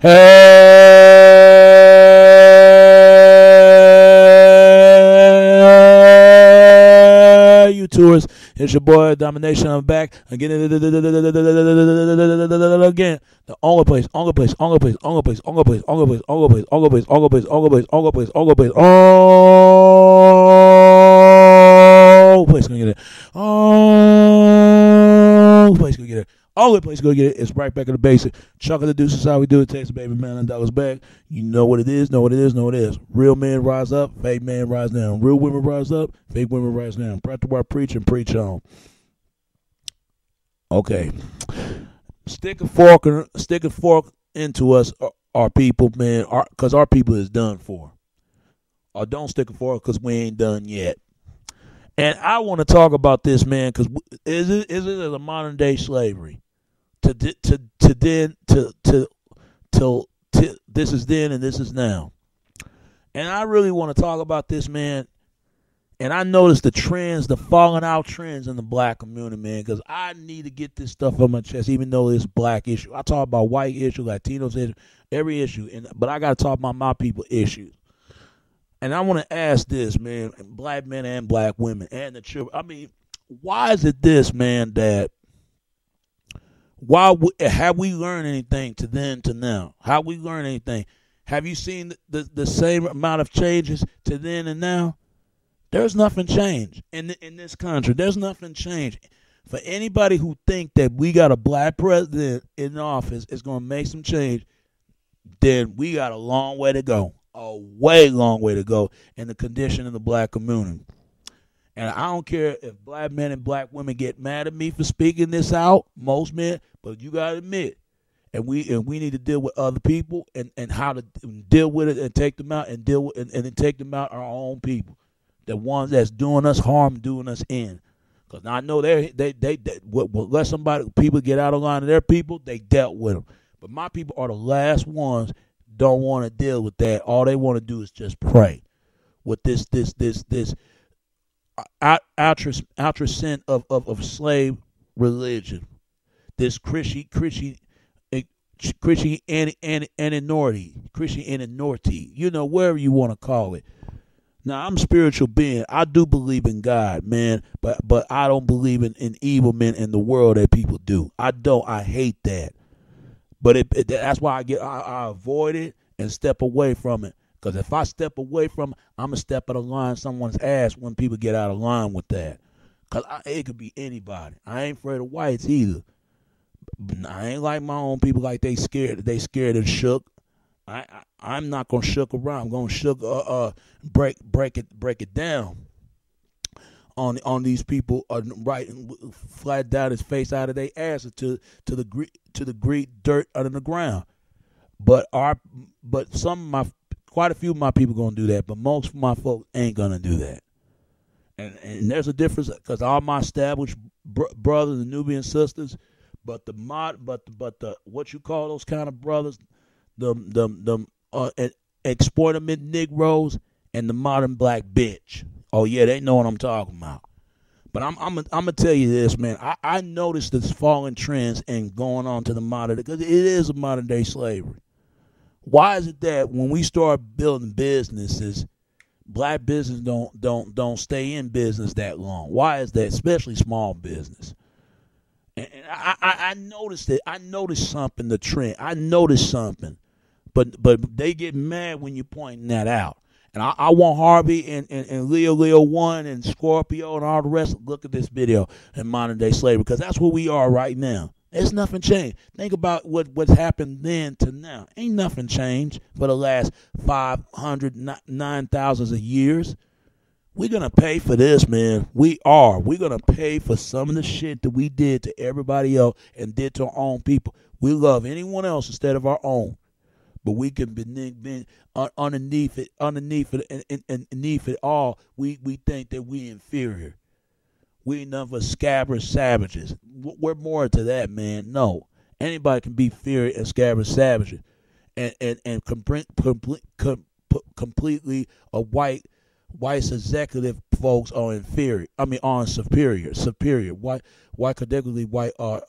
Hey, you tourists. It's your boy, Domination. I'm back. Again. The only place. Gonna get it. Oh, place gonna get it. Only place gonna get it is right back in the basic. Chuck of the deuces, is how we do it. Takes a baby man and dollars back. You know what it is, know what it is, know what it is. Real men rise up, fake men rise down. Real women rise up, fake women rise down. Practice what I preach and preach on. Okay. Stick a fork into us, our people, man, because our people is done for. Or don't stick a fork because we ain't done yet. And I want to talk about this, man, because is it a modern day slavery? To this is then and this is now. And I really want to talk about this, man. And I noticed the trends, the falling out trends in the black community, man, because I need to get this stuff on my chest, even though it's black issue. I talk about white issue, Latinos issue, every issue, but I got to talk about my people issues. And I want to ask this, man, black men and black women and the children. I mean, why is it this, man, that have we learned anything to then to now? Have we learned anything? Have you seen the same amount of changes to then and now? There's nothing changed in this country. There's nothing changed. For anybody who think that we got a black president in office is going to make some change, then we got a long way to go. A way long way to go in the condition of the black community. And I don't care if black men and black women get mad at me for speaking this out, most men, but you got to admit, and we need to deal with other people and how to deal with it and take them out and deal with and then take them out our own people, the ones that's doing us harm, doing us in. Because I know they let people get out of line of their people, they dealt with them. But my people are the last ones don't want to deal with that. All they want to do is just pray with this outrescent of slave religion, this Christianity, you know, wherever you want to call it. Now, I'm a spiritual being. I do believe in God, man, but I don't believe in evil men in the world that people do. I don't. I hate that. But that's why I avoid it and step away from it. Because if I step away from it, I'm going to step out of line someone's ass when people get out of line with that. Because it could be anybody. I ain't afraid of whites either. I ain't like my own people like they scared and shook. I'm not going to shook around. I'm going to shook break it down on these people, right, flat down his face out of their ass to the great dirt under the ground. But quite a few of my people gonna do that, but most of my folks ain't gonna do that. And there's a difference because all my established brothers and Nubian sisters, but the what you call those kind of brothers, the exploitation Negroes and the modern black bitch. Oh yeah, they know what I'm talking about. But I'm gonna tell you this, man. I noticed this falling trends and going on to the modern, because it is a modern day slavery. Why is it that when we start building businesses, black business don't stay in business that long? Why is that, especially small business? And I noticed it. I noticed something. The trend. I noticed something, but they get mad when you're pointing that out. And I want Harvey and Leo 1 and Scorpio and all the rest look at this video in modern day slavery, because that's where we are right now. There's nothing changed. Think about what's happened then to now. Ain't nothing changed for the last 509,000 of years. We're going to pay for this, man. We are. We're going to pay for some of the shit that we did to everybody else and did to our own people. We love anyone else instead of our own. But we can be underneath it all. We think that we inferior. We ain't nothing but scabrous savages. We're more to that, man. No, anybody can be inferior and scabrous savages, and completely a white executive folks are inferior. I mean, superior. White categorically white are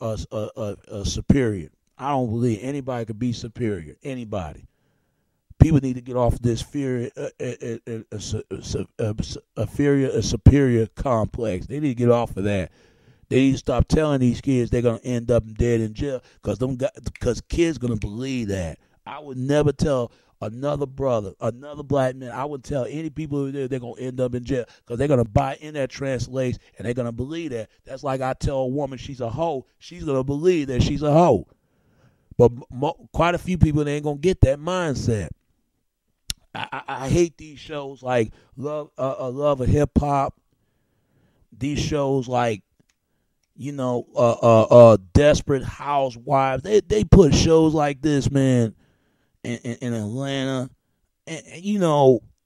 superior. I don't believe anybody could be superior. Anybody. People need to get off this superior complex. They need to get off of that. They need to stop telling these kids they're gonna end up dead in jail because kids gonna believe that. I would never tell another brother, another black man. I would tell any people who they're gonna end up in jail because they're gonna buy in that translation and they're gonna believe that. That's like I tell a woman she's a hoe. She's gonna believe that she's a hoe. But quite a few people they ain't gonna get that mindset. I hate these shows like Love of Hip Hop. These shows like Desperate Housewives. They put shows like this, man, in Atlanta, and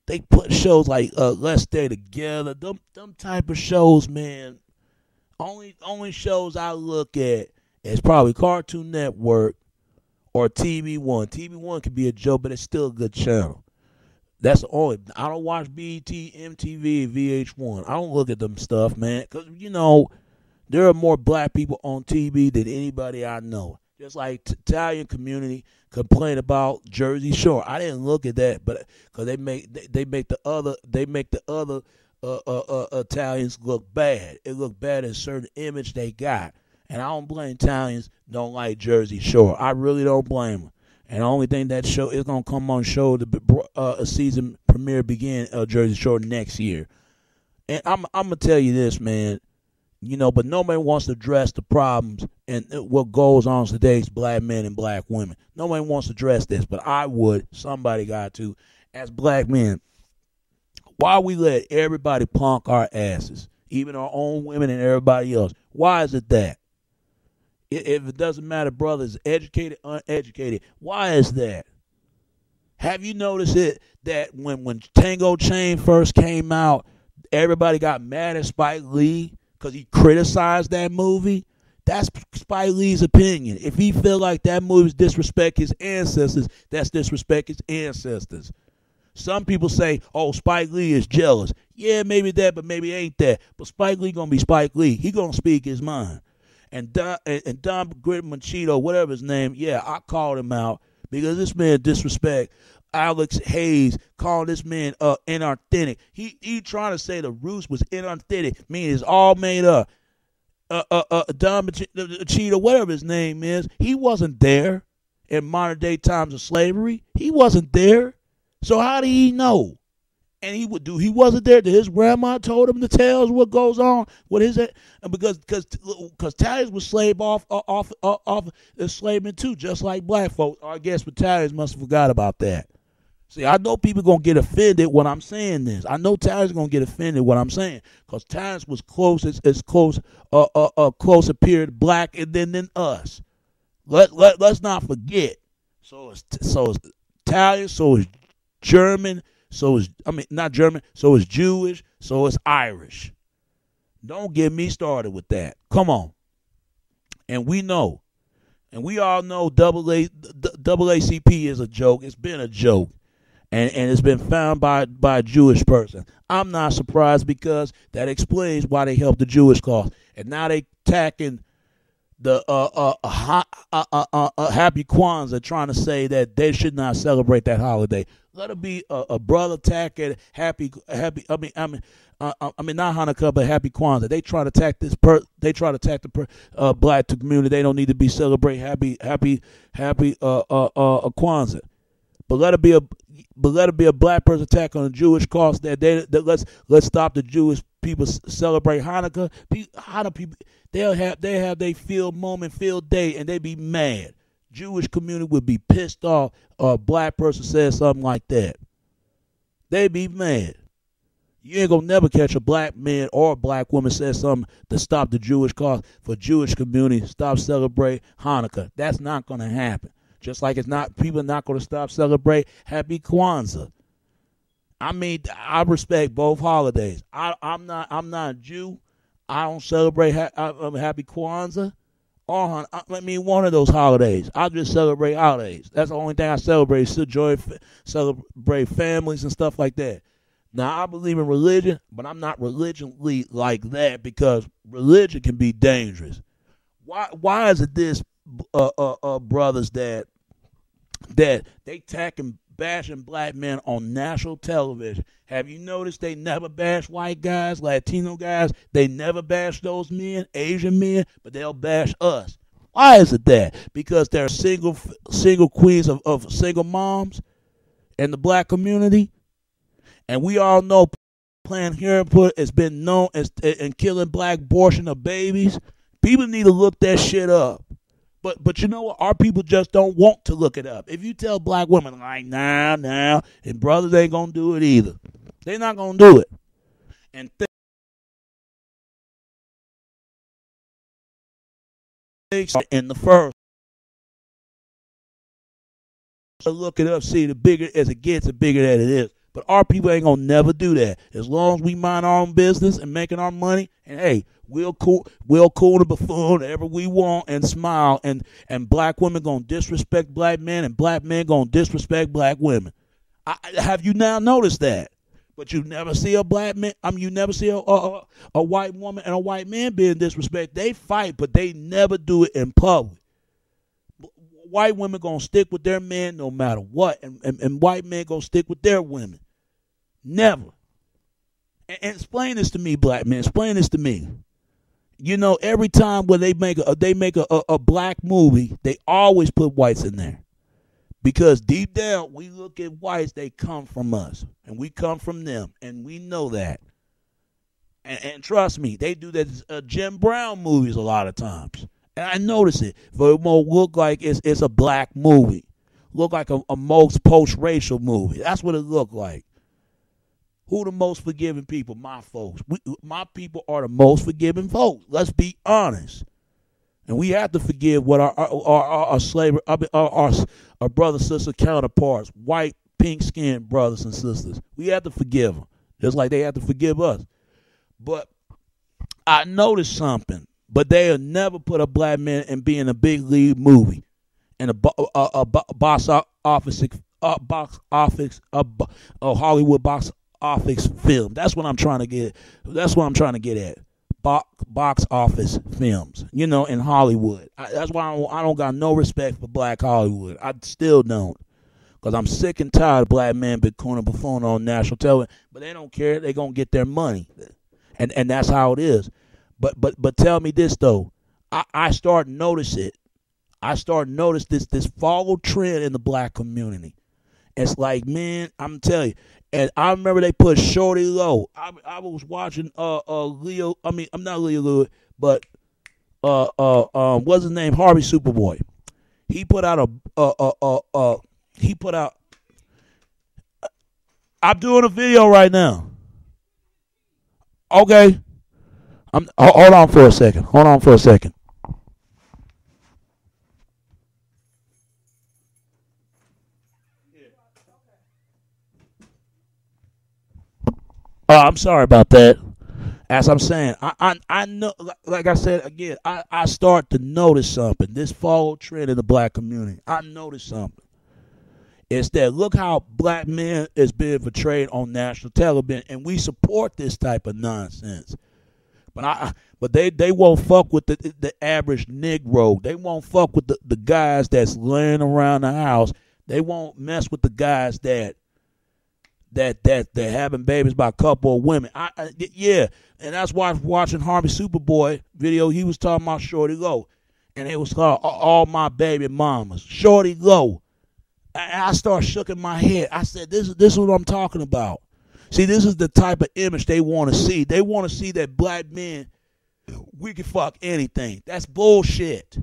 they put shows like Let's Stay Together. Them type of shows, man. Only shows I look at is probably Cartoon Network or TV1. TV1 could be a joke, but it's still a good channel. That's the only. I don't watch BET, MTV, and VH1. I don't look at them stuff, man, because there are more black people on TV than anybody I know. Just like Italian community complain about Jersey Shore. I didn't look at that, but because they make the other Italians look bad. It look bad in a certain image they got, and I don't blame Italians don't like Jersey Shore. I really don't blame them. And the only thing that show is gonna come on show a season premiere begin Jersey Shore next year. And I'm gonna tell you this, man. But nobody wants to address the problems and what goes on today's black men and black women. Nobody wants to address this, but I would. Somebody got to. As black men, why we let everybody punk our asses, even our own women and everybody else? Why is it that? If it doesn't matter, brothers, educated, uneducated, why is that? Have you noticed it that when Tango Chain first came out, everybody got mad at Spike Lee because he criticized that movie? That's Spike Lee's opinion. If he feel like that movie disrespect his ancestors, that's disrespect his ancestors. Some people say, oh, Spike Lee is jealous. Yeah, maybe that, but maybe ain't that. But Spike Lee gonna be Spike Lee. He gonna speak his mind. And Don Gridman, whatever his name, yeah, I called him out because this man disrespect Alex Hayes, calling this man inauthentic. He trying to say the Roots was inauthentic, meaning it's all made up. Don Machito, whatever his name is, he wasn't there in modern day times of slavery. He wasn't there. So how did he know? And he wasn't there. His grandma told him to tell us what goes on with his, because Italians were slave off enslavement too, just like black folks. I guess Italians must have forgot about that. See, I know people gonna get offended when I'm saying this. I know Italians gonna get offended when I'm saying, because Italians was closer period black and than us. Let's not forget. So it's Italian. So it's German. Not German, so it's Jewish, so it's Irish. Don't get me started with that. Come on. And we know, and we all know AACP is a joke. It's been a joke. And it's been found by a Jewish person. I'm not surprised because that explains why they helped the Jewish cause. And now they attacking the Happy Kwanzaa, trying to say that they should not celebrate that holiday. Let it be a brother attack at happy. Not Hanukkah, but Happy Kwanzaa. They try to attack They try to attack the black community. They don't need to be celebrating happy Kwanzaa. But let it be a black person attack on a Jewish cause. Let's stop the Jewish people celebrate Hanukkah. Hanukkah people, they have their field day, and they be mad. Jewish community would be pissed off a black person says something like that. They be mad. You ain't gonna never catch a black man or a black woman says something to stop the Jewish cause for Jewish community. Stop celebrate Hanukkah. That's not gonna happen. Just like people are not gonna stop celebrate Happy Kwanzaa. I respect both holidays. I'm not a Jew. I don't celebrate Happy Kwanzaa. One of those holidays. I just celebrate holidays. That's the only thing I celebrate. Celebrate families and stuff like that. Now, I believe in religion, but I'm not religionally like that because religion can be dangerous. Why is it this brothers that they attacking, bashing black men on national television. Have you noticed they never bash white guys, Latino guys? They never bash those men, Asian men, but they'll bash us. Why is it that? Because they're single queens of single moms in the black community, and we all know Planned Parenthood has been known as in killing black abortion of babies. People need to look that shit up. But you know what? Our people just don't want to look it up. If you tell black women, like, nah, and brothers ain't going to do it either. They're not going to do it. And things in the first. Look it up, see, the bigger as it gets, the bigger that it is. But our people ain't going to never do that. As long as we mind our own business and making our money, and hey, we'll cool the buffoon whatever we want and smile, and black women going to disrespect black men, and black men going to disrespect black women. Have you now noticed that? But you never see a black man, you never see a white woman and a white man being disrespected. They fight, but they never do it in public. White women going to stick with their men no matter what, and white men going to stick with their women. Never. And explain this to me, black men. Explain this to me. You know, every time when they make a black movie, they always put whites in there. Because deep down, we look at whites, they come from us. And we come from them. And we know that. And trust me, they do that Jim Brown movies a lot of times. And I notice it. For it won't look like it's a black movie. Look like a most post-racial movie. That's what it looked like. Who the most forgiving people? My folks. My people are the most forgiving folks. Let's be honest. And we have to forgive what our slavery, our brother sister counterparts, white, pink-skinned brothers and sisters. We have to forgive them, just like they have to forgive us. But I noticed something. But they'll never put a black man and be in a big league movie, in a box office, Hollywood box office film. That's what I'm trying to get. That's what I'm trying to get at. Box office films, you know, in Hollywood. That's why I don't got no respect for black Hollywood. I still don't, because I'm sick and tired of black men becoming buffoon on national television. But they don't care. They're gonna get their money, and that's how it is. But tell me this though, I start to notice it. I start to notice this follow trend in the black community. It's like, man, I'm telling you. And I remember they put Shorty Low. I was watching Leo. I mean, I'm not Leo Lewis, but what's his name? Harvey Superboy. He put out I'm doing a video right now. Okay. Hold on for a second. I'm sorry about that. As I'm saying, I know, like I said again, I start to notice something. This follow trend in the black community. I noticed something. It's that look how black men is being portrayed on national television, and we support this type of nonsense. But they won't fuck with the average Negro. They won't fuck with the guys that's laying around the house. They won't mess with the guys that they're having babies by a couple of women. Yeah, and that's why I was watching Harvey Superboy video. He was talking about Shorty Low, and it was called All My Baby Mamas. Shorty Low. And I started shaking my head. I said, this is what I'm talking about. See, this is the type of image they want to see. They want to see that black men, we can fuck anything. That's bullshit.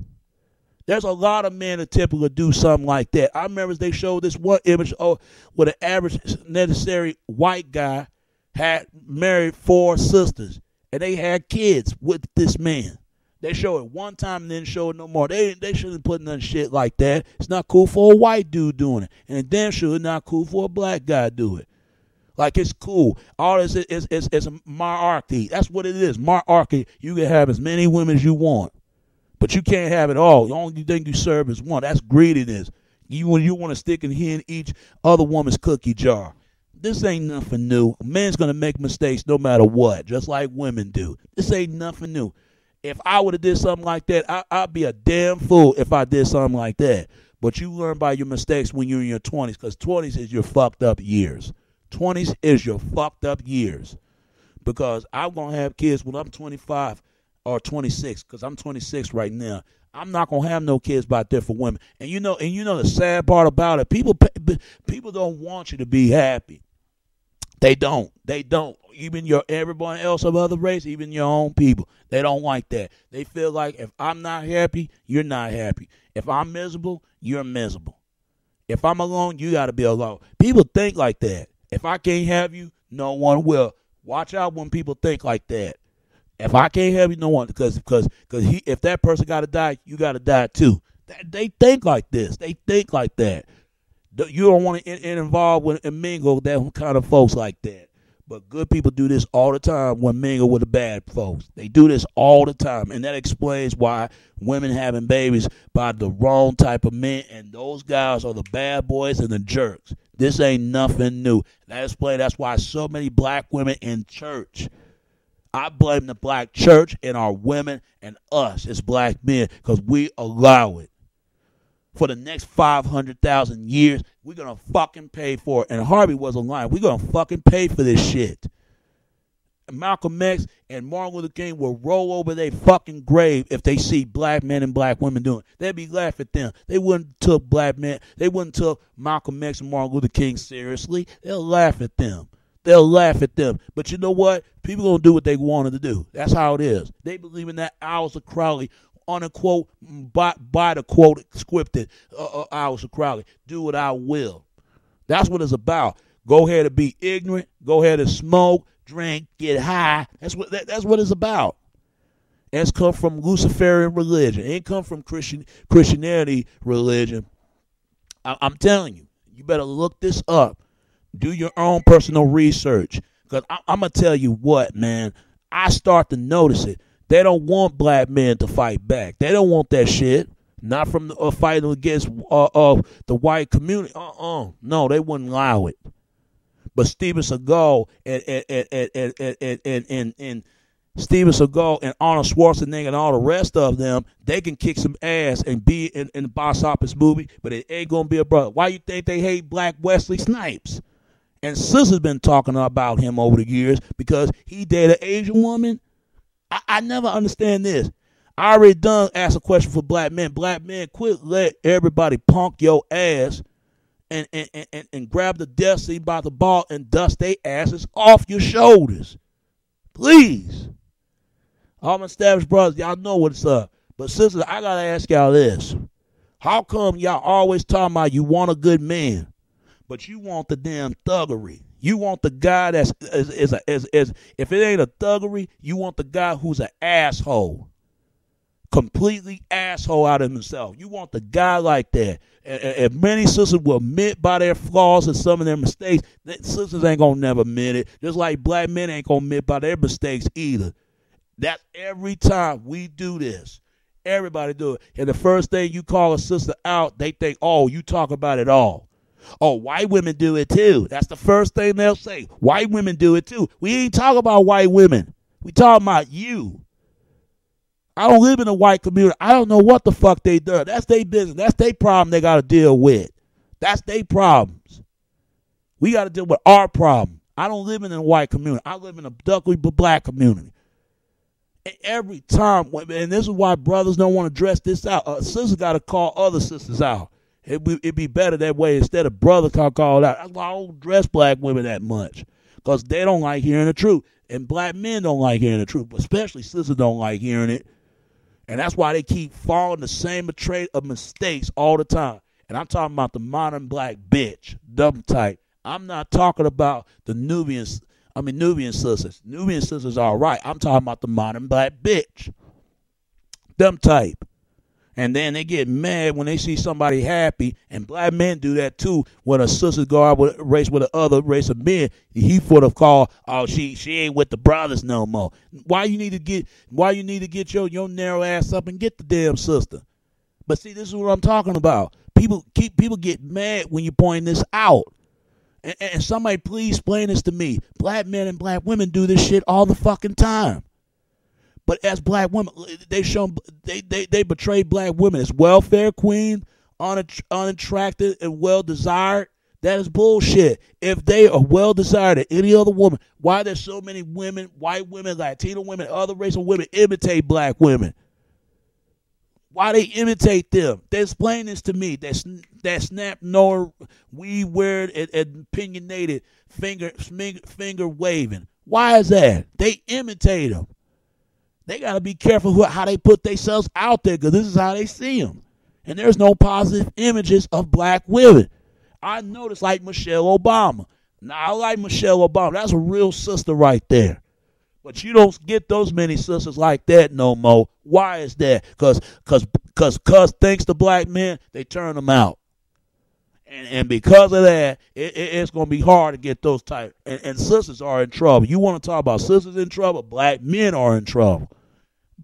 There's a lot of men that typically do something like that. I remember they showed this one image where the average necessary white guy had married 4 sisters, and they had kids with this man. They show it one time and then show it no more. They shouldn't put none shit like that. It's not cool for a white dude doing it, and it damn sure not cool for a black guy do it. Like, it's cool. All this is a monarchy. That's what it is. Monarchy. You can have as many women as you want, but you can't have it all. The only thing you serve is one. That's greediness. You want to stick in each other woman's cookie jar. This ain't nothing new. A man's going to make mistakes no matter what, just like women do. This ain't nothing new. If I would have did something like that, I'd be a damn fool if I did something like that. But you learn by your mistakes when you're in your 20s, because 20s is your fucked up years. 20s is your fucked up years. Because I'm going to have kids when I'm 25 or 26, because I'm 26 right now. I'm not going to have no kids by different women. And you know the sad part about it, people don't want you to be happy. They don't. Even everyone else of other race, even your own people, they don't like that. They feel like if I'm not happy, you're not happy. If I'm miserable, you're miserable. If I'm alone, you got to be alone. People think like that. If I can't have you, no one will. Watch out when people think like that. If I can't have you, no one, because if that person got to die, you got to die too. They think like this. They think like that. You don't want to get involved with and mingle that kind of folks like that. But good people do this all the time when mingle with the bad folks. They do this all the time. And that explains why women having babies by the wrong type of men. And those guys are the bad boys and the jerks. This ain't nothing new. That's why so many black women in church. I blame the black church and our women and us as black men because we allow it. For the next 500,000 years, we're going to fucking pay for it. And Harvey wasn't lying. We're going to fucking pay for this shit. Malcolm X and Martin Luther King will roll over their fucking grave if they see black men and black women doing it. They'd be laughing at them. They wouldn't took black men. They wouldn't took Malcolm X and Martin Luther King seriously. They'll laugh at them. But you know what? People going to do what they wanted to do. That's how it is. They believe in that Aleister Crowley, unquote, by the quote scripted Aleister Crowley. Do what I will. That's what it's about. Go ahead and be ignorant. Go ahead and smoke, drink, get high. That's what it's about. It's come from Luciferian religion. It ain't come from Christianity religion. I'm telling you, you better look this up. Do your own personal research. Because I'm going to tell you what, man. I start to notice it. They don't want black men to fight back. They don't want that shit. Not from fighting against the white community. No, they wouldn't allow it. But Steven Seagal and Steven Seagal and Arnold Schwarzenegger and all the rest of them, they can kick some ass and be in the box office movie, but it ain't gonna be a brother. Why you think they hate Black Wesley Snipes? And Sissa's been talking about him over the years because he dated an Asian woman. I never understand this. I already done asked a question for black men. Black men, quit let everybody punk your ass and grab the death seat by the ball and dust their asses off your shoulders. Please. All my established brothers, y'all know what's up. But sisters, I got to ask y'all this. How come y'all always talking about you want a good man, but you want the damn thuggery? You want the guy that's if it ain't a thuggery, you want the guy who's an asshole. Completely asshole out of himself. You want the guy like that. And many sisters will admit by their flaws and some of their mistakes. Sisters ain't gonna never admit it. Just like black men ain't gonna admit by their mistakes either. That's every time we do this. Everybody do it. And the first thing you call a sister out, they think, oh, you talk about it all. Oh, white women do it too. That's the first thing they'll say. White women do it too. We ain't talking about white women. We talking about you. I don't live in a white community. I don't know what the fuck they done. That's their business. That's their problem they got to deal with. That's their problems. We got to deal with our problem. I don't live in a white community. I live in a duckly black community. And every time, and this is why brothers don't want to dress this out. Sisters got to call other sisters out. It'd be better that way instead of brother call out. That's why I don't dress black women that much. Because they don't like hearing the truth. And black men don't like hearing the truth. But especially sisters don't like hearing it. And that's why they keep falling the same trait of mistakes all the time. And I'm talking about the modern black bitch, dumb type. I'm not talking about the Nubian sisters. Nubian sisters are all right. I'm talking about the modern black bitch, dumb type. And then they get mad when they see somebody happy, and black men do that too. When a sister go out with a race with another race of men, he would have called, oh, she ain't with the brothers no more. Why you need to get your narrow ass up and get the damn sister? But see, this is what I'm talking about. People get mad when you point this out. And somebody please explain this to me. Black men and black women do this shit all the fucking time. But as black women, they betray black women as welfare queens, unattractive and well desired. That is bullshit. If they are well desired than any other woman, why there's so many women, white women, Latino women, other racial women imitate black women? Why they imitate them? They explain this to me. That snap, nor we weird and opinionated finger waving. Why is that? They imitate them. They got to be careful how they put themselves out there, because this is how they see them. And there's no positive images of black women. I noticed, like Michelle Obama. Now, I like Michelle Obama. That's a real sister right there. But you don't get those many sisters like that no more. Why is that? Because thanks to black men, they turn them out. And because of that, it's going to be hard to get those type. And sisters are in trouble. You want to talk about sisters in trouble? Black men are in trouble.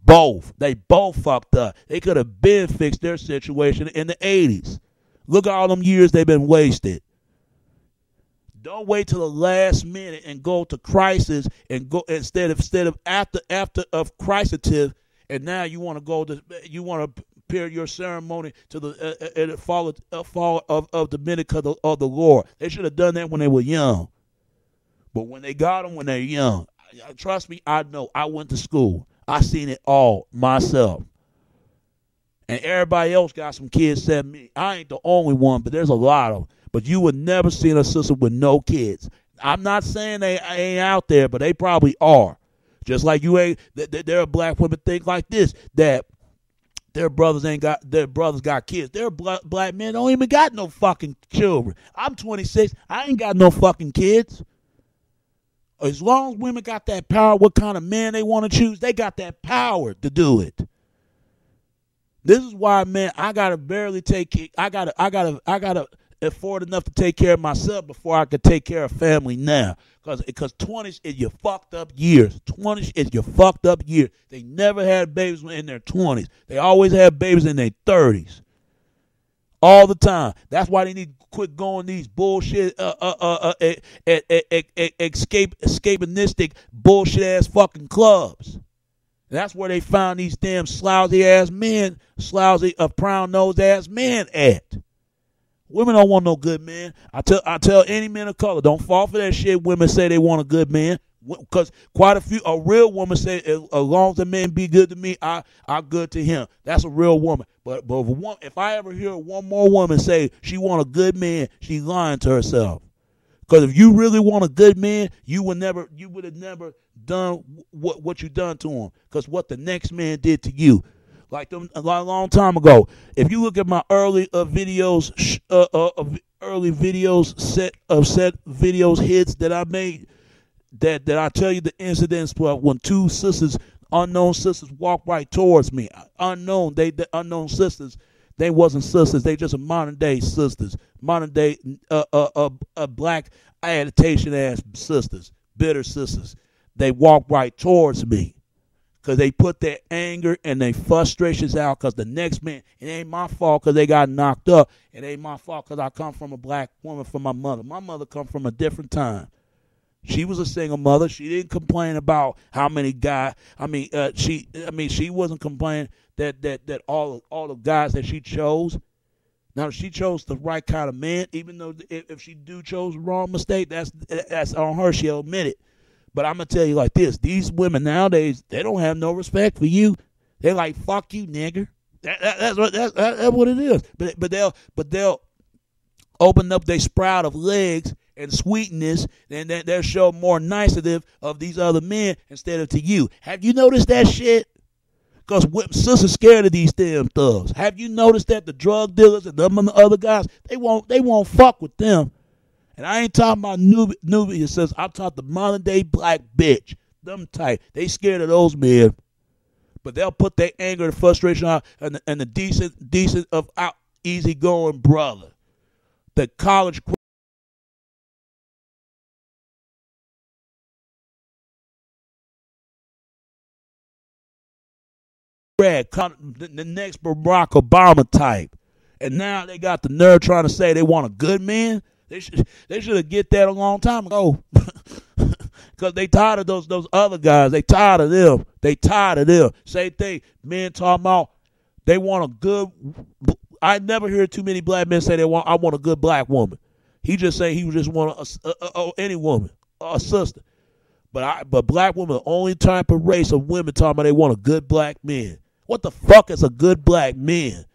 Both. They both fucked up. They could have been fixed their situation in the 80s. Look at all them years they've been wasted. Don't wait till the last minute and go to crisis and go instead of after of crisis, and now you want to prepare your ceremony to the fall of the minute of the Lord. They should have done that when they were young, but when they got them when they're young, trust me, I know. I went to school. I seen it all myself. And everybody else got some kids said me. I ain't the only one, but there's a lot of them. But you would never see a sister with no kids. I'm not saying they ain't out there, but they probably are. Just like you ain't, there are black women think like this, that their brothers got kids. Their black men don't even got no fucking children. I'm 26. I ain't got no fucking kids. As long as women got that power, what kind of man they want to choose, they got that power to do it. This is why, man, I gotta afford enough to take care of myself before I could take care of family now. Because 20s is your fucked up years. 20s is your fucked up years. They never had babies in their 20s. They always had babies in their 30s. All the time. That's why they need to quit going these bullshit, escapistic bullshit ass fucking clubs. That's where they found these damn slousy ass men, brown nosed ass men at. Women don't want no good man. I tell any man of color, don't fall for that shit. Women say they want a good man, because quite a real woman say, as long as the man be good to me, I'm good to him. That's a real woman. But if I ever hear one more woman say she want a good man, she's lying to herself. Because if you really want a good man, you would have never done what you done to him. Because what the next man did to you, like a long time ago. If you look at my early videos, hits that I made, that I tell you the incidents when two unknown sisters walked right towards me. The unknown sisters. They wasn't sisters. They just modern day sisters. Modern day black agitation ass sisters. Bitter sisters. They walked right towards me. Because they put their anger and their frustrations out, because the next man, it ain't my fault because they got knocked up. It ain't my fault because I come from a black woman from my mother. My mother come from a different time. She was a single mother. She didn't complain about how many guys. She wasn't complaining that all the guys that she chose. Now, she chose the right kind of man, even though if she chose the wrong mistake, that's on her. She'll admit it. But I'm going to tell you like this. These women nowadays, they don't have no respect for you. They're like, fuck you, nigger. That's what it is. But they'll open up their sprout of legs and sweetness, and then they'll show more niceties of these other men instead of to you. Have you noticed that shit? Because sisters scared of these damn thugs. Have you noticed that the drug dealers and them other guys, they won't fuck with them. And I ain't talking about Nubia says, I'm talking the modern day black bitch. Them type. They scared of those men. But they'll put their anger and frustration out and the decent of out easygoing brother. The college grad, the next Barack Obama type. And now they got the nerve trying to say they want a good man. They should have get that a long time ago. Because they tired of those other guys. They tired of them. They tired of them. Same thing. Men talking about they want a good. I never hear too many black men say I want a good black woman. He just say he just want any woman, a sister. But black women, the only type of race of women talking about they want a good black man. What the fuck is a good black man?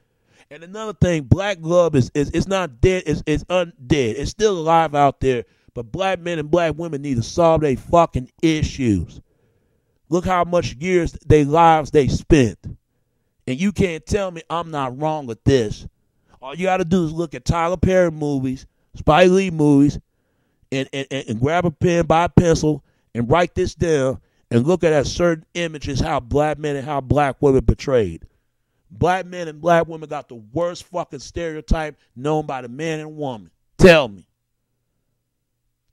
And another thing, black love is not dead. It's undead. It's still alive out there. But black men and black women need to solve their fucking issues. Look how much years their lives they spent. And you can't tell me I'm not wrong with this. All you got to do is look at Tyler Perry movies, Spike Lee movies, and grab a pen, buy a pencil, and write this down and look at certain images how black men and how black women portrayed. Black men and black women got the worst fucking stereotype known by the man and woman. Tell me.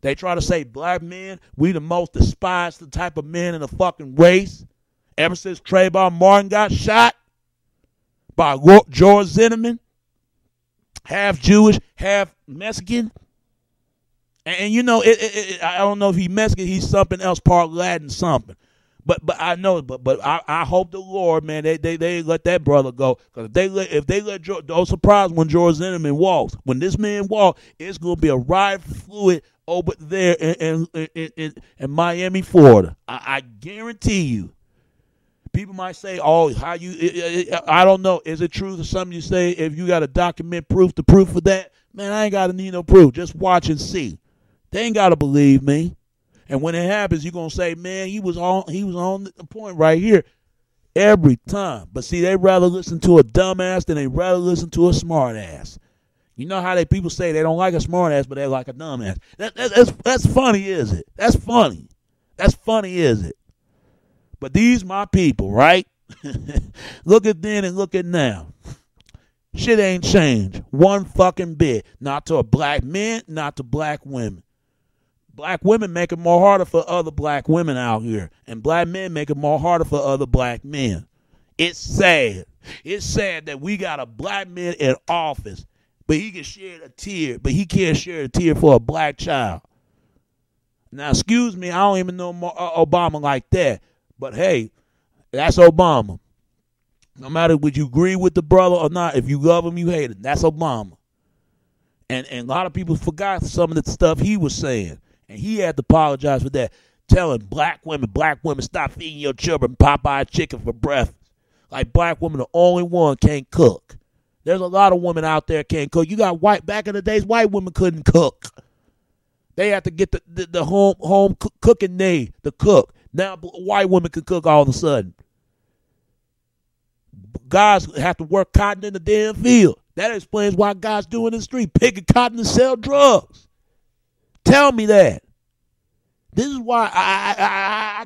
They try to say black men, we the most despised type of men in the fucking race. Ever since Trayvon Martin got shot by George Zimmerman, half Jewish, half Mexican. And you know, I don't know if he's Mexican, he's something else, part Latin something. But I know, but I hope the Lord, man, they let that brother go. Because if they let George, don't surprise when George Zimmerman walks. When this man walks, it's gonna be a riot fluid over there in Miami, Florida. I guarantee you. People might say, "Oh, how you?" I don't know. Is it true that some of you say if you got to document proof, the proof for that? Man, I ain't got to need no proof. Just watch and see. They ain't got to believe me. And when it happens, you're gonna say, "Man, he was on the point right here every time." But see, they rather listen to a dumbass than they rather listen to a smart ass. You know how people say they don't like a smart ass, but they like a dumbass. That's funny, is it? That's funny. That's funny, is it? But these my people, right? Look at then and look at now. Shit ain't changed one fucking bit. Not to a black man, not to black women. Black women make it more harder for other black women out here. And black men make it more harder for other black men. It's sad. It's sad that we got a black man in office, but he can share a tear, but he can't share a tear for a black child. Now, excuse me, I don't even know Obama like that. But hey, that's Obama. No matter would you agree with the brother or not, if you love him, you hate him. That's Obama. And a lot of people forgot some of the stuff he was saying. And he had to apologize for that. Telling black women, stop feeding your children Popeye chicken for breakfast. Like black women, the only one can't cook. There's a lot of women out there can't cook. You got back in the days, white women couldn't cook. They had to get the home cooking aid to cook. Now white women can cook all of a sudden. Guys have to work cotton in the damn field. That explains why guys do in the street, picking cotton to sell drugs. Tell me that. This is why I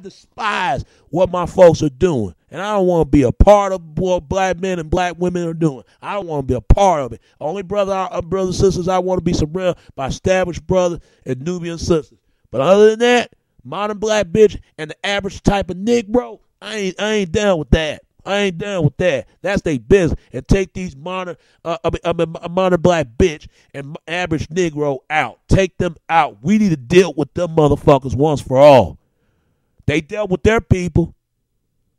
despise what my folks are doing. And I don't want to be a part of what black men and black women are doing. I don't want to be a part of it. Only brothers and sisters I want to be surrounded by established brothers and Nubian sisters. But other than that, modern black bitch and the average type of Negro, I ain't down with that. I ain't down with that. That's their business. And take these modern black bitch and average Negro out. Take them out. We need to deal with them motherfuckers once for all. They dealt with their people.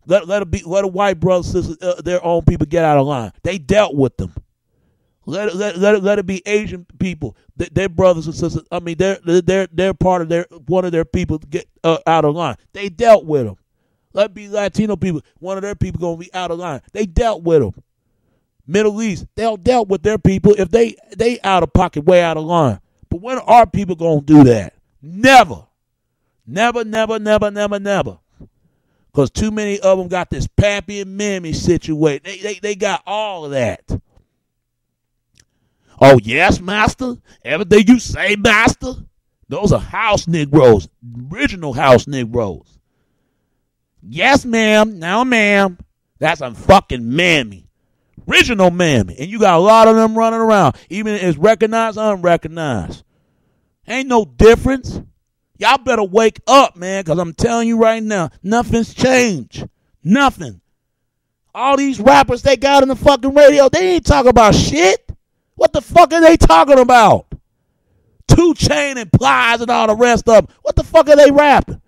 Let a white brother, sister, their own people get out of line. They dealt with them. Let it be Asian people. Their brothers and sisters. I mean, they're part of one of their people to get out of line. They dealt with them. Let it be Latino people. One of their people gonna be out of line. They dealt with them. Middle East, they'll dealt with their people if they out of pocket, way out of line. But when are people gonna do that? Never. Never. Because too many of them got this pappy and mammy situation. They got all of that. Oh, yes, master? Everything you say, master? Those are house Negroes, original house Negroes. Yes, ma'am. No, ma'am. That's a fucking mammy. Original mammy. And you got a lot of them running around. Even if it's recognized or unrecognized. Ain't no difference. Y'all better wake up, man, because I'm telling you right now, nothing's changed. Nothing. All these rappers they got on the fucking radio, they ain't talking about shit. What the fuck are they talking about? 2 Chainz and Plies and all the rest of them. What the fuck are they rapping?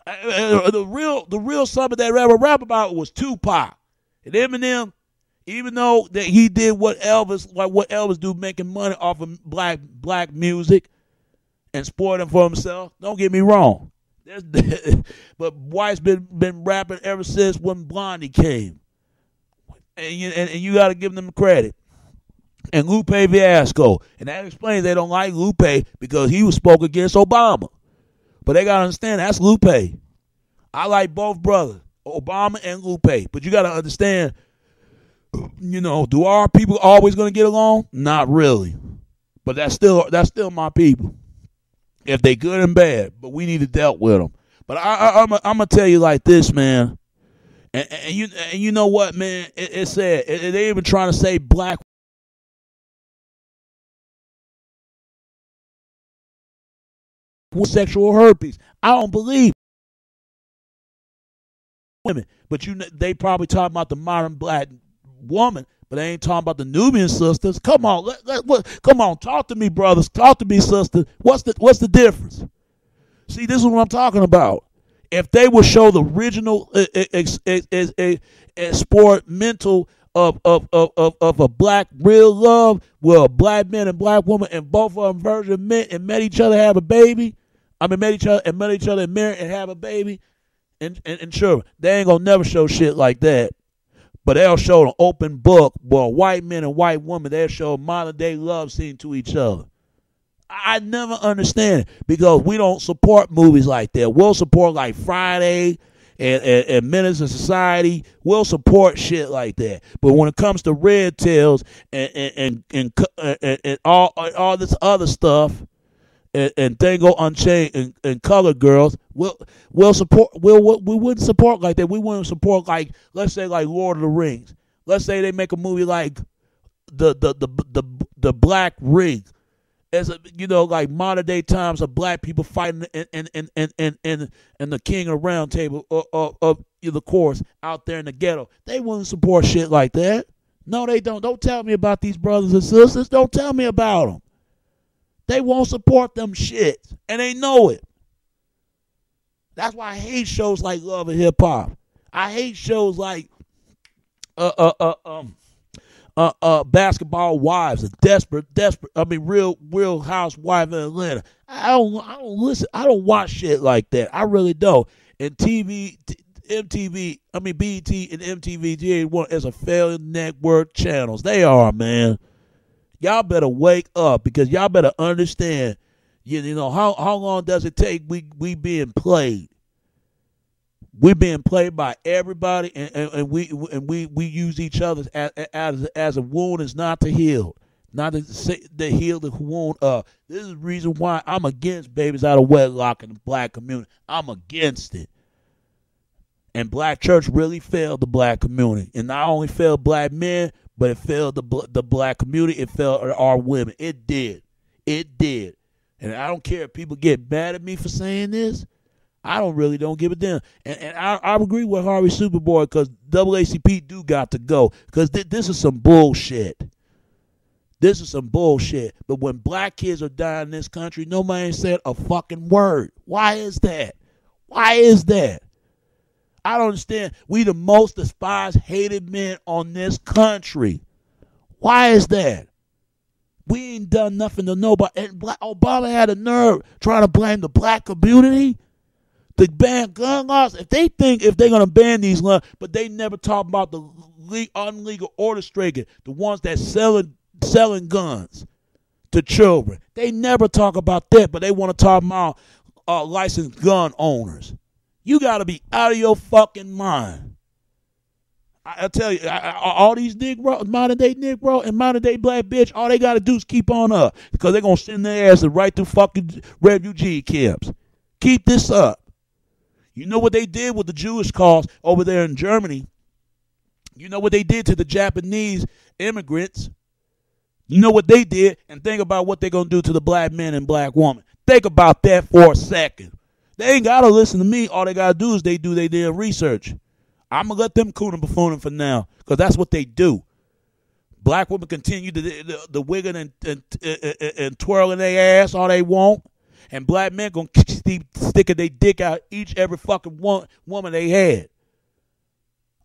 The real something they ever rap about was Tupac. And Eminem, even though that he did what Elvis do, making money off of black music and spoiling for himself. Don't get me wrong. But White's been rapping ever since when Blondie came. And you got to give them credit. And Lupe Fiasco. And that explains they don't like Lupe because he was spoke against Obama. But they got to understand that's Lupe. I like both brothers, Obama and Lupe. But you got to understand, do our people always going to get along? Not really. But that's still my people. If they good and bad, but we need to deal with them. But I'm going to tell you like this, man. And you know what, man? It's sad. They even trying to say black sexual herpes. I don't believe women, but they probably talking about the modern black woman, but they ain't talking about the Nubian sisters. Come on, come on, talk to me, brothers. Talk to me, sisters. What's the difference? See, this is what I'm talking about. If they would show the original sport mental of a black real love, where a black man and black woman and both of them virgin men and met each other, have a baby. Met each other and married and have a baby. And sure, they ain't gonna never show shit like that. But they'll show an open book where white men and white women, they'll show modern day love scene to each other. I never understand it because we don't support movies like that. We'll support like Friday and Menace to Society. We'll support shit like that. But when it comes to Red Tails and all this other stuff and Tango Unchained and Colored Girls, we'll support. We wouldn't support like that. We wouldn't support like, let's say, like Lord of the Rings. Let's say they make a movie like the Black Ring. As like modern day times of black people fighting and the king of the round table of the course out there in the ghetto. They wouldn't support shit like that. No, they don't. Don't tell me about these brothers and sisters. Don't tell me about them. They won't support them shit, and they know it. That's why I hate shows like Love and Hip Hop. I hate shows like Basketball Wives, a desperate. Real Housewife in Atlanta. I don't listen. I don't watch shit like that. I really don't. And BET and MTV as a failed network channels. They are, man. Y'all better wake up because y'all better understand. How long does it take? We being played. We're being played by everybody, and we use each other as a wound is not to heal, not to heal the wound. This is the reason why I'm against babies out of wedlock in the black community. I'm against it. And black church really failed the black community, and not only failed black men, but it failed the black community. It failed our women. It did. And I don't care if people get mad at me for saying this. I don't give a damn. And I agree with Harvey Superboy because NAACP do got to go because this is some bullshit. This is some bullshit. But when black kids are dying in this country, nobody said a fucking word. Why is that? I don't understand. We the most despised, hated men on this country. Why is that? We ain't done nothing to nobody. And Obama had a nerve trying to blame the black community. To ban gun laws, if they're going to ban these laws, but they never talk about the unlegal orchestrator, the ones that selling guns to children. They never talk about that, but they want to talk about licensed gun owners. You got to be out of your fucking mind. I tell you, all these modern day Negro and modern day black bitch, all they got to do is keep on up because they're going to send their asses right through fucking refugee camps. Keep this up. You know what they did with the Jewish cause over there in Germany? You know what they did to the Japanese immigrants? You know what they did? And think about what they're going to do to the black men and black woman. Think about that for a second. They ain't got to listen to me. All they got to do is they do their damn research. I'm going to let them coon and buffooning for now because that's what they do. Black women continue the wigging and twirling their ass all they want. And black men going to keep sticking their dick out every fucking woman they had.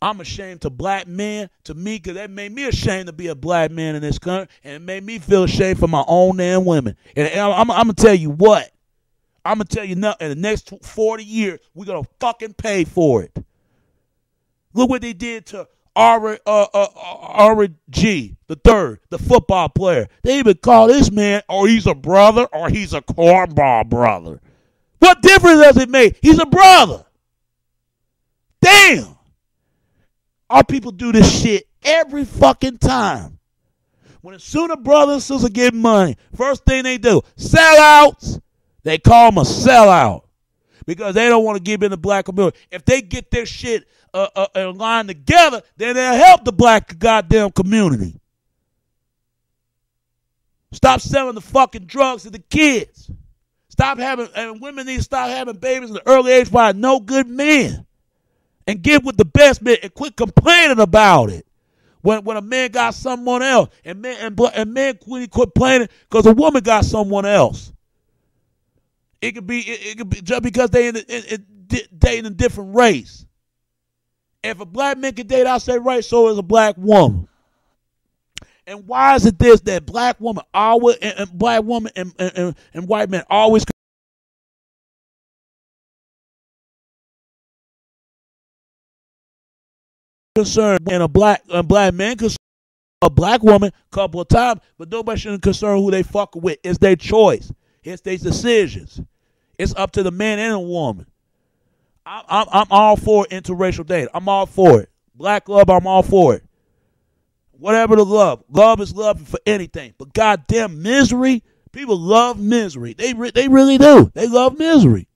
I'm ashamed to black men, to me, because that made me ashamed to be a black man in this country, and it made me feel ashamed for my own damn women. And I'm going to tell you what. I'm going to tell you now, in the next 40 years, we're going to fucking pay for it. Look what they did to Ari G, the third, the football player. They even call this man, or he's a brother, or he's a cornball brother. What difference does it make? He's a brother. Damn. Our people do this shit every fucking time. When as soon as brothers and sisters get money, first thing they do, sellouts. They call them a sellout because they don't want to give in the black community. If they get their shit in line together, then they'll help the black goddamn community. Stop selling the fucking drugs to the kids. And women need to stop having babies at an early age by no good men. And get with the best men and quit complaining about it. When a man got someone else, and men quit complaining because a woman got someone else. It could be just because they dating a different race. If a black man can date outside race, so is a black woman. And why is it this that black woman always and black woman and white men always concerned, and a black man concerned a black woman a couple of times, but nobody shouldn't concern who they fucking with. It's their choice. It's their decisions. It's up to the man and the woman. I'm all for interracial dating. I'm all for it. Black love, I'm all for it. Whatever the love. Love is love for anything. But goddamn misery, people love misery. They really do. They love misery.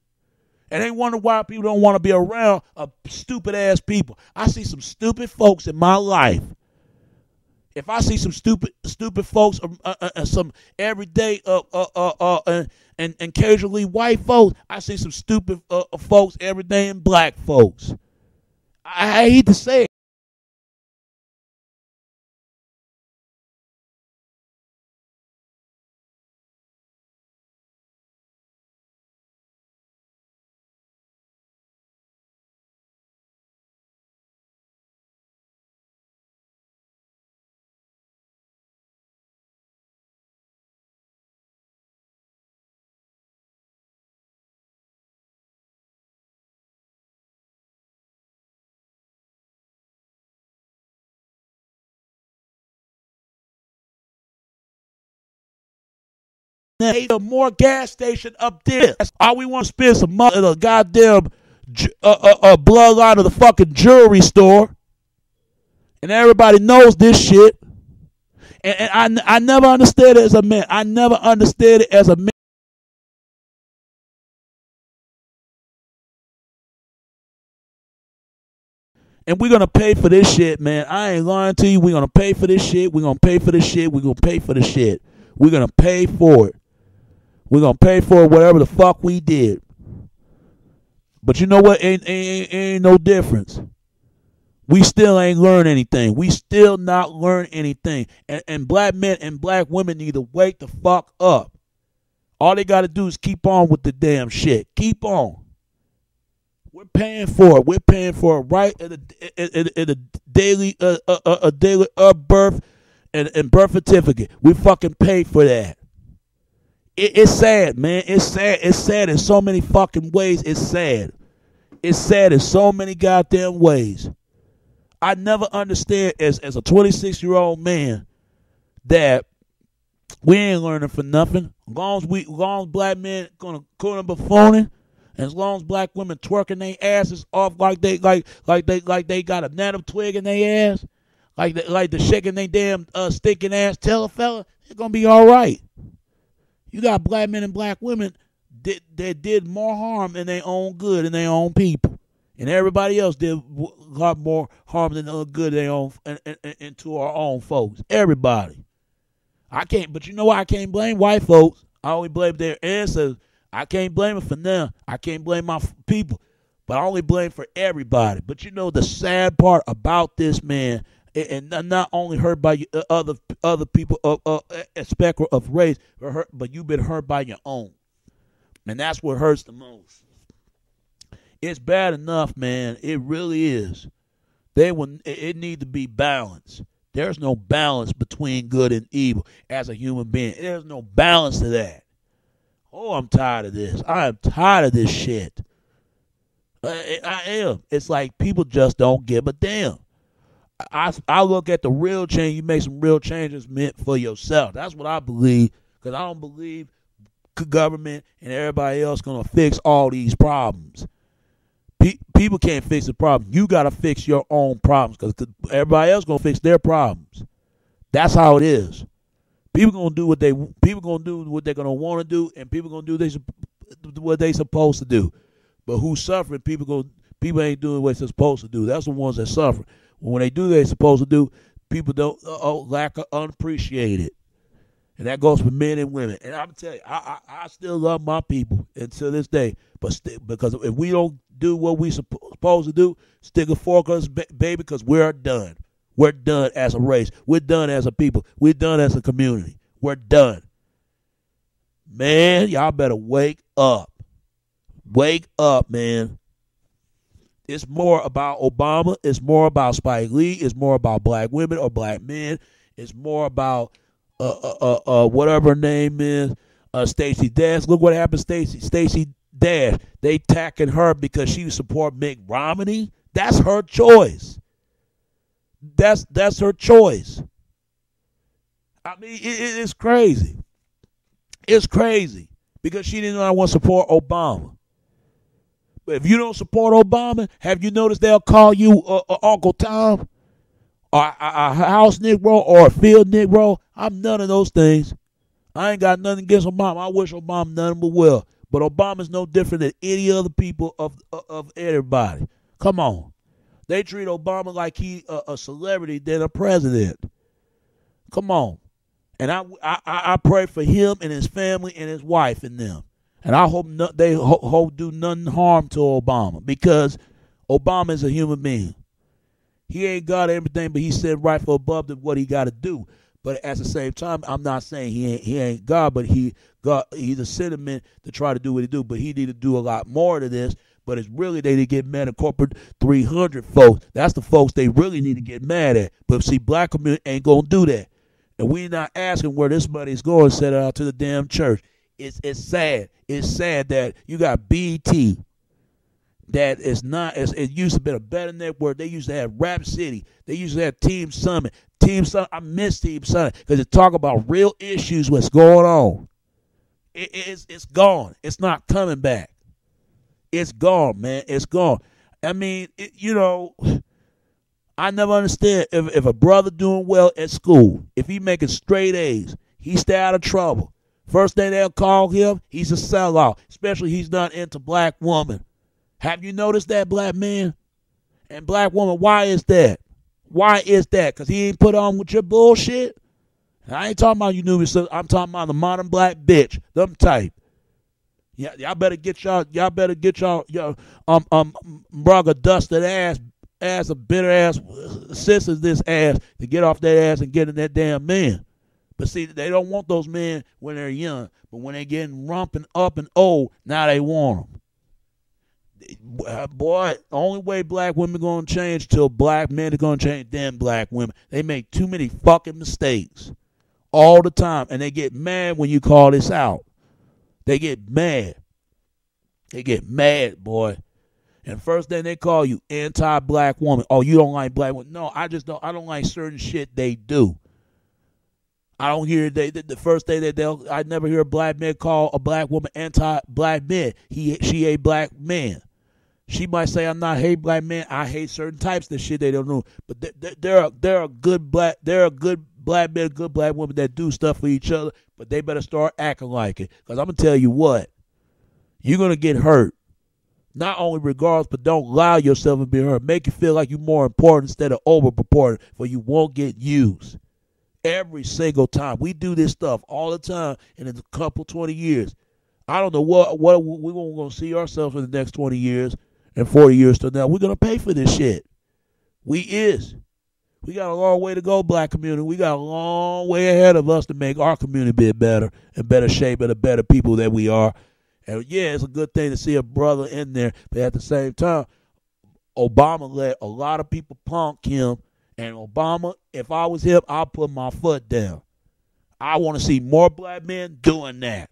And they wonder why people don't want to be around stupid ass people. I see some stupid folks in my life. If I see some stupid folks, some everyday and occasionally white folks, I see some stupid folks every day and black folks. I hate to say it. More gas station up there. All we want to spend some money at a goddamn bloodline of the fucking jewelry store. And everybody knows this shit. And I never understood it as a man. I never understood it as a man. And we're going to pay for this shit, man. I ain't lying to you. We're going to pay for this shit. We're going to pay for this shit. We're going to pay for this shit. We're going to pay for it. We're going to pay for whatever the fuck we did. But you know what? Ain't no difference. We still ain't learn anything. We still not learn anything. And black men and black women need to wake the fuck up. All they got to do is keep on with the damn shit. Keep on. We're paying for it. We're paying for it right in a daily birth and birth certificate. We fucking pay for that. It's sad, man. It's sad. It's sad in so many fucking ways. It's sad. It's sad in so many goddamn ways. I never understand as a 26-year-old man that we ain't learning for nothing. As long as black men gonna call them buffooning, and as long as black women twerking their asses off like they got a native twig in their ass, like the shaking their damn stinking ass, tell a fella it's gonna be all right. You got black men and black women that did more harm in their own good and their own people. And everybody else did a lot more harm than good in their own and to our own folks. Everybody. But you know what? I can't blame white folks. I only blame their ancestors. I can't blame them for them. I can't blame my people. But I only blame for everybody. But you know the sad part about this, man, and not only hurt by other people of a spectrum of race, but you've been hurt by your own, and that's what hurts the most. It's bad enough, man. It really is. It need to be balanced. There's no balance between good and evil as a human being. There's no balance to that. Oh, I'm tired of this. I am tired of this shit. I am. It's like people just don't give a damn. I look at the real change. You make some real changes meant for yourself. That's what I believe, because I don't believe government and everybody else going to fix all these problems. People can't fix the problem. You got to fix your own problems, because everybody else going to fix their problems. That's how it is. People going to do what they're going to want to do, and people going to do what they supposed to do. But who's suffering? People ain't doing what they're supposed to do. That's the ones that suffer. When they do what they're supposed to do, people don't lack of unappreciated. And that goes for men and women. And I'm telling you, I still love my people until this day. But because if we don't do what we supposed to do, stick a fork on us, baby, because we're done. We're done as a race. We're done as a people. We're done as a community. We're done. Man, y'all better wake up. Wake up, man. It's more about Obama. It's more about Spike Lee. It's more about black women or black men. It's more about whatever her name is, Stacey Dash. Look what happened to Stacey Dash. They attacking her because she support Mitt Romney. That's her choice. That's her choice. I mean, it's crazy. It's crazy because she didn't want to support Obama. But if you don't support Obama, have you noticed they'll call you Uncle Tom, or a house Negro, or a field Negro? I'm none of those things. I ain't got nothing against Obama. I wish Obama nothing but well. But Obama's no different than any other people of everybody. Come on. They treat Obama like he a celebrity than a president. Come on. And I pray for him and his family and his wife and them. And I hope they do nothing harm to Obama, because Obama is a human being. He ain't got everything, but he's sitting right for above what he got to do. But at the same time, I'm not saying he ain't God, but he's a sentiment to try to do what he do. But he need to do a lot more to this. But it's really they need to get mad at corporate 300 folks. That's the folks they really need to get mad at. But see, black community ain't gonna do that. And we're not asking where this money is going, set it out to the damn church. It's sad. It's sad that you got BET. That is not, it used to be a better network. They used to have Rap City. They used to have Team Summit. I miss Team Summit because it talk about real issues, what's going on. It's gone. It's not coming back. It's gone, man. It's gone. I mean, I never understand if a brother doing well at school, if he making straight A's, he stay out of trouble. First thing they'll call him, he's a sellout, especially he's not into black woman. Have you noticed that, black man? And black woman, why is that? Why is that? Because he ain't put on with your bullshit? I ain't talking about you newbies. I'm talking about the modern black bitch, them type. Yeah, y'all better get y'all brother dusted ass of bitter ass sisters this ass to get off that ass and get in that damn man. But see, they don't want those men when they're young. But when they getting rumping up and old, now they want them. Boy, the only way black women going to change till black men are going to change than black women. They make too many fucking mistakes all the time. And they get mad when you call this out. They get mad. They get mad, boy. And first thing they call you anti-black woman. Oh, you don't like black women. No, I don't like certain shit they do. I don't hear the first day that I never hear a black man call a black woman anti-black man. She a black man. She might say I'm not hate black men. I hate certain types of shit they don't know. But there are good black men, good black women that do stuff for each other. But they better start acting like it. Because I'm gonna tell you what, you're gonna get hurt. Not only regardless, but don't allow yourself to be hurt. Make you feel like you're more important instead of over-purported, for you won't get used. Every single time. We do this stuff all the time, and in a couple 20 years. I don't know what we're going to see ourselves in the next 20 years and 40 years to now. We're going to pay for this shit. We is. We got a long way to go, black community. We got a long way ahead of us to make our community be better and better shape and the better people that we are. And yeah, it's a good thing to see a brother in there, but at the same time, Obama let a lot of people punk him. And Obama, if I was him, I'll put my foot down. I want to see more black men doing that.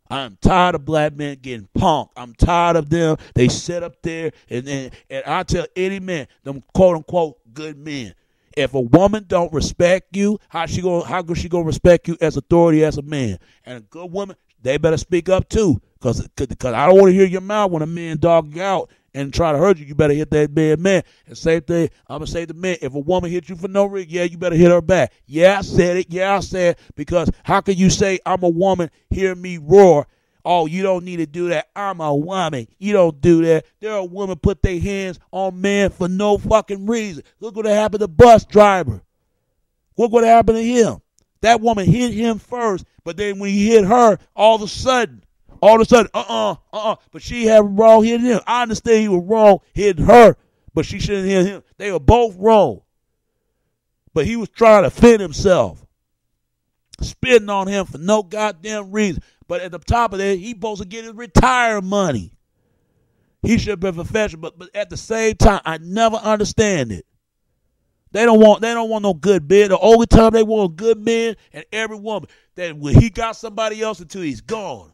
I'm tired of black men getting punked. I'm tired of them. They sit up there and I tell any man, them quote unquote good men, if a woman don't respect you, how she gonna respect you as authority as a man? And a good woman, they better speak up too, cause I don't want to hear your mouth when a man dog you out and try to hurt you. You better hit that man. And same thing, I'm gonna say to men, if a woman hits you for no reason, yeah, you better hit her back. Yeah, I said it. Yeah, I said, because how can you say I'm a woman, hear me roar? Oh, you don't need to do that. I'm a woman. You don't do that. There are women put their hands on men for no fucking reason. Look what happened to the bus driver. Look what happened to him. That woman hit him first, but then when he hit her, all of a sudden, but she had wrong hitting him. I understand he was wrong hitting her, but she shouldn't hit him. They were both wrong. But he was trying to defend himself, spitting on him for no goddamn reason. But at the top of that, he supposed to get his retirement money. He should have been professional, but at the same time, I never understand it. They don't want no good men. The only time they want a good man, and every woman, that when he got somebody else until he's gone.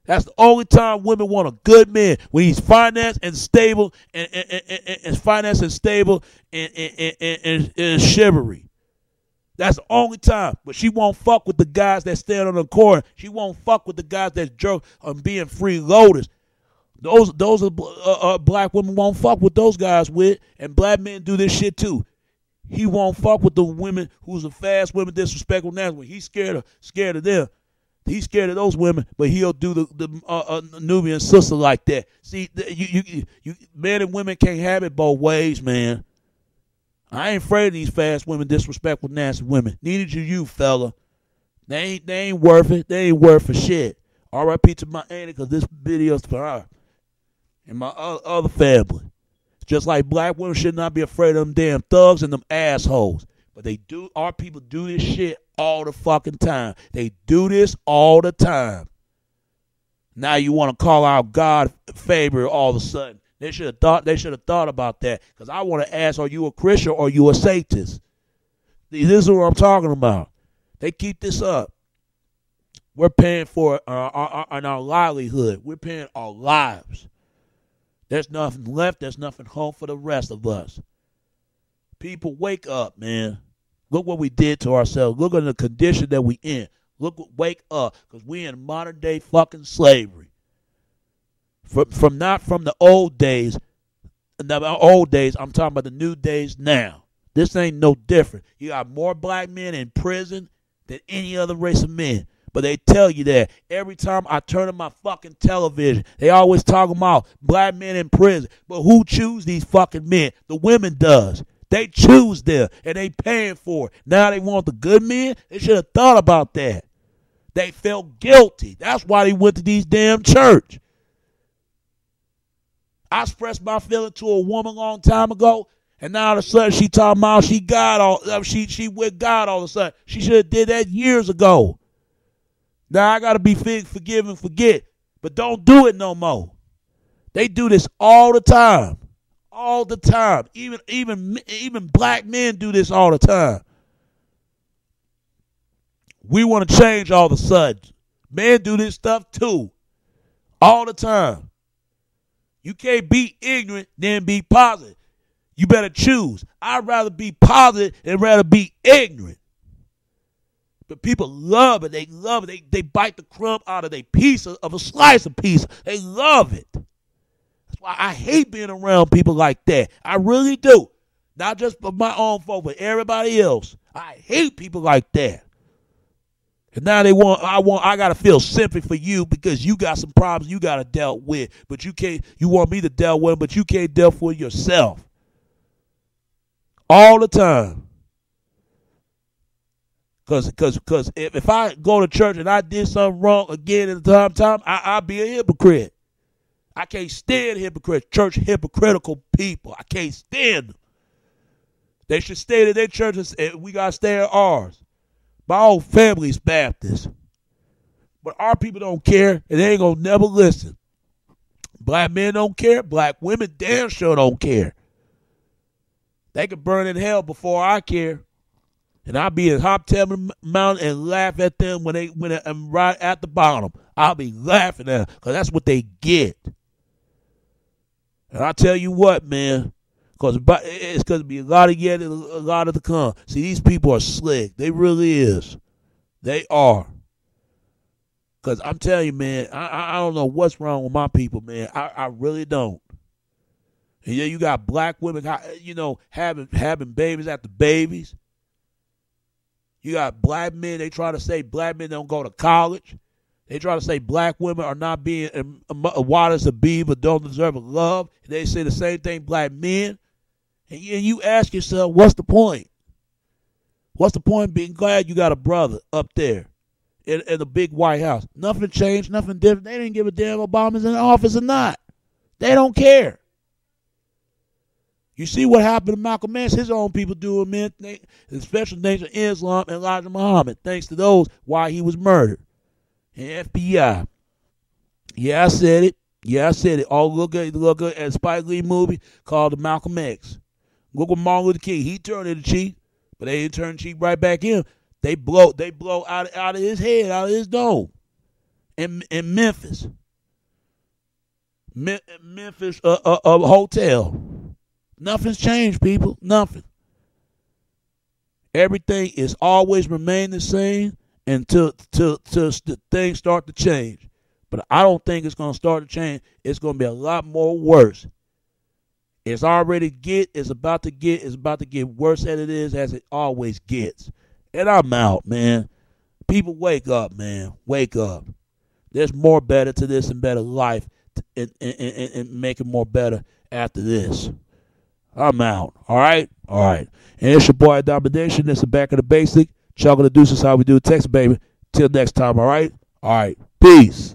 That's the only time women want a good man, when he's financed and stable and financed and stable and chivalry. That's the only time. But she won't fuck with the guys that stand on the corner. She won't fuck with the guys that jerk on being freeloaders. Those are black women won't fuck with those guys with, and black men do this shit too. He won't fuck with the women who's a fast women, disrespectful nasty. He's scared of them. He's scared of those women, but he'll do the Nubian sister like that. See, you men and women can't have it both ways, man. I ain't afraid of these fast women, disrespectful, nasty women. Neither do you, fella. They ain't worth it. They ain't worth a shit. R.I.P. to my auntie, because this video's for her and my other family. Just like black women should not be afraid of them damn thugs and them assholes. But they do. Our people do this shit all the fucking time. They do this all the time. Now you want to call out God favor all of a sudden. They should have thought about that. Because I want to ask, are you a Christian or are you a Satanist? This is what I'm talking about. They keep this up. We're paying for our livelihood. We're paying our lives. There's nothing left. There's nothing home for the rest of us. People, wake up, man. Look what we did to ourselves. Look at the condition that we in. Wake up. Because we in modern day fucking slavery. Not from the old days. The old days, I'm talking about the new days now. This ain't no different. You got more black men in prison than any other race of men. But they tell you that every time I turn on my fucking television, they always talking about black men in prison. But who choose these fucking men? The women does. They choose them, and they paying for it. Now they want the good men? They should have thought about that. They felt guilty. That's why they went to these damn church. I expressed my feeling to a woman a long time ago, and now all of a sudden she talking about she with God all of a sudden. She should have did that years ago. Now I gotta be forgive and forget, but don't do it no more. They do this all the time, all the time. Even black men do this all the time. We want to change all of a sudden. Men do this stuff too, all the time. You can't be ignorant than be positive. You better choose. I'd rather be positive than rather be ignorant. But people love it. They love it. They bite the crumb out of a piece of a slice of pizza. They love it. That's why I hate being around people like that. I really do. Not just for my own folk, but everybody else. I hate people like that. And now I gotta feel sympathy for you because you got some problems you gotta deal with, but you want me to deal with them, but you can't deal with yourself. All the time. Cause if I go to church and I did something wrong again at the time, I'll be a hypocrite. I can't stand hypocrites, church hypocritical people. I can't stand them. They should stay at their churches, and we got to stay at ours. My whole family's Baptist. But our people don't care, and they ain't going to never listen. Black men don't care. Black women damn sure don't care. They could burn in hell before I care. And I'll be in Hop Tubman Mountain and laugh at them when I'm right at the bottom. I'll be laughing at them because that's what they get. And I tell you what, man, because it's going to be a lot of yet and a lot of to come. See, these people are slick. They really is. They are. Because I'm telling you, man, I don't know what's wrong with my people, man. I really don't. And yeah, you got black women, having babies after babies. You got black men, they try to say black men don't go to college. They try to say black women are not being white as a bee but don't deserve a love. And they say the same thing black men. And you ask yourself, what's the point? What's the point of being glad you got a brother up there in the big White House? Nothing changed, nothing different. They didn't give a damn Obama's in office or not. They don't care. You see what happened to Malcolm X? His own people do him in the Special Nation of Islam and Elijah Muhammad. Thanks to those, why he was murdered. And FBI. Yeah, I said it. All look at a Spike Lee movie called The Malcolm X. Look at Martin Luther King. He turned in the cheek, but they didn't turn the cheek right back in. They blow out of his head, out of his dome. In Memphis. Memphis hotel. Nothing's changed, people. Nothing. Everything is always remain the same until things start to change. But I don't think it's going to start to change. It's going to be a lot more worse. It's about to get worse than it is as it always gets. And I'm out, man. People, wake up, man. Wake up. There's more better to this and better life and make it more better after this. I'm out. All right? All right. And it's your boy, Domination. This is Back of the Basic. Chocolate Deuces, how we do Text, baby. Till next time, all right? All right. Peace.